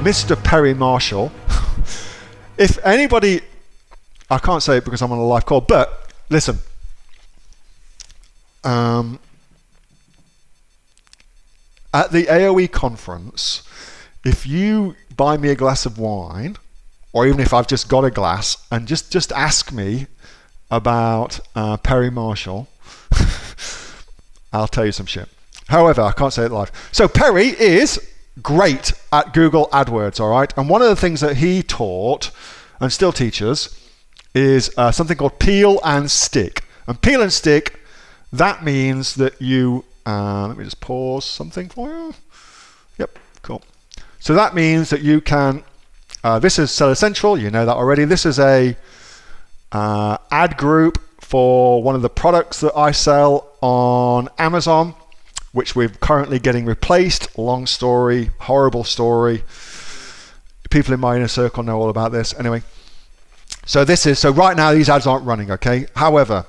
Mr. Perry Marshall. If anybody, I can't say it because I'm on a live call, but listen. At the AOE conference, if you buy me a glass of wine, or even if I've just got a glass, and just ask me about Perry Marshall, I'll tell you some shit. However, I can't say it live. So Perry is great at Google AdWords, all right? And one of the things that he taught, and still teaches, is something called peel and stick. And peel and stick, that means that you, let me just pause something for you. Yep, cool. So that means that you can, this is Seller Central, you know that already. This is a ad group for one of the products that I sell on Amazon, which we're currently getting replaced. Long story, horrible story. People in my inner circle know all about this. Anyway, so right now these ads aren't running, okay? However,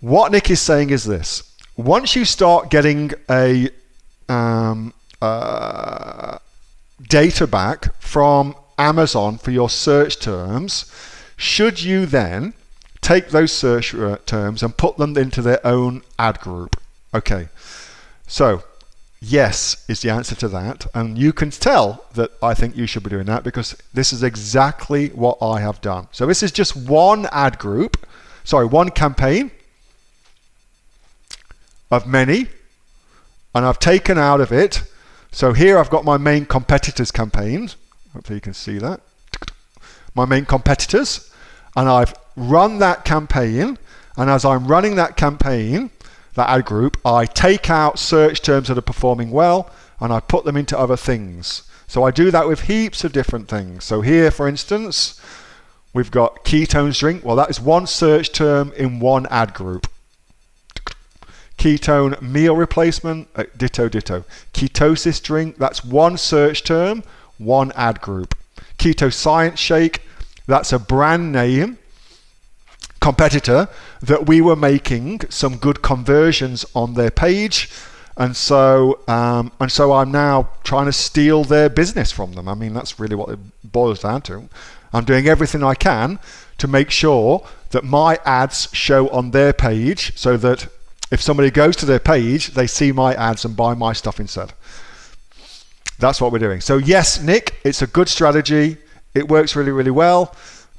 what Nick is saying is this. Once you start getting a data back from Amazon for your search terms, should you then take those search terms and put them into their own ad group? Okay, so yes is the answer to that, and you can tell that I think you should be doing that because this is exactly what I have done. So this is just one ad group, one campaign of many, and I've taken out of it. So here I've got my main competitors campaigns. Hopefully you can see that. My main competitors, and I've run that campaign, and as I'm running that campaign, that ad group, I take out search terms that are performing well and I put them into other things. So I do that with heaps of different things. So here, for instance, we've got ketones drink. Well, that is one search term in one ad group. Ketone meal replacement, ditto. Ketosis drink, that's one search term, one ad group. Keto Science Shake, that's a brand name competitor that we were making some good conversions on their page, and so I'm now trying to steal their business from them. I mean, that's really what it boils down to. I'm doing everything I can to make sure that my ads show on their page, so that if somebody goes to their page, they see my ads and buy my stuff instead. That's what we're doing. So yes, Nick, it's a good strategy. It works really, really well.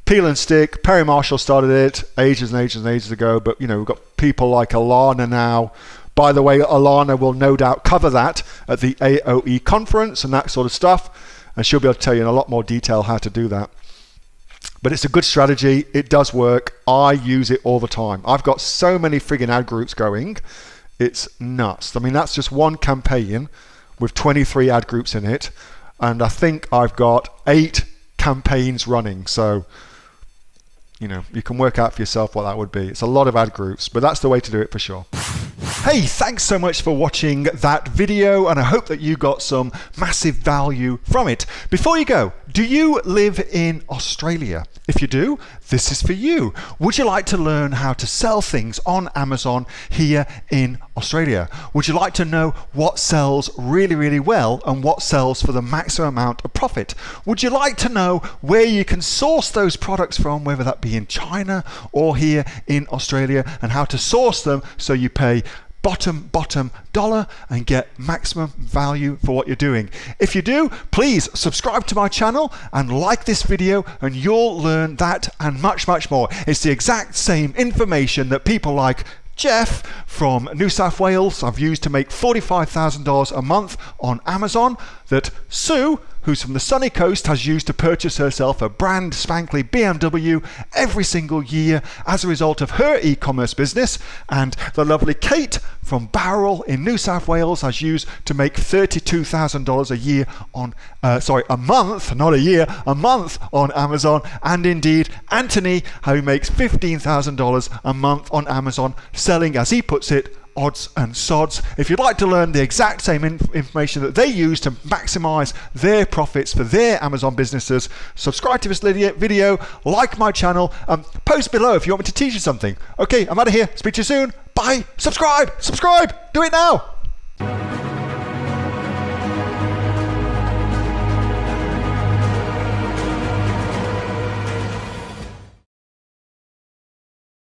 Peel and stick. Perry Marshall started it ages and ages ago, but we've got people like Alana now. By the way, Alana will no doubt cover that at the AOE conference and that sort of stuff, and she'll be able to tell you in a lot more detail how to do that. But it's a good strategy. It does work. I use it all the time. I've got so many friggin' ad groups going. It's nuts. I mean, that's just one campaign with 23 ad groups in it, and I think I've got 8 campaigns running. So you can work out for yourself what that would be. It's a lot of ad groups, but that's the way to do it for sure. Hey, thanks so much for watching that video, and I hope that you got some massive value from it. Before you go, do you live in Australia? If you do, this is for you. Would you like to learn how to sell things on Amazon here in Australia? Would you like to know what sells really, really well and what sells for the maximum amount of profit? Would you like to know where you can source those products from, whether that be in China or here in Australia, and how to source them so you pay bottom dollar and get maximum value for what you're doing? If you do, please subscribe to my channel and like this video, and you'll learn that and much more. It's the exact same information that people like Jeff from New South Wales I've used to make $45,000 a month on Amazon, that Sue, who's from the sunny coast, has used to purchase herself a brand spankly BMW every single year as a result of her e-commerce business, and the lovely Kate from Bowral in New South Wales has used to make $32,000 a year on, a month, not a year, a month on Amazon, and indeed Anthony, who makes $15,000 a month on Amazon, selling, as he puts it, odds and sods. If you'd like to learn the exact same information that they use to maximize their profits for their Amazon businesses, subscribe to this video, like my channel, post below if you want me to teach you something. Okay, I'm out of here. Speak to you soon. Bye. Subscribe. Do it now.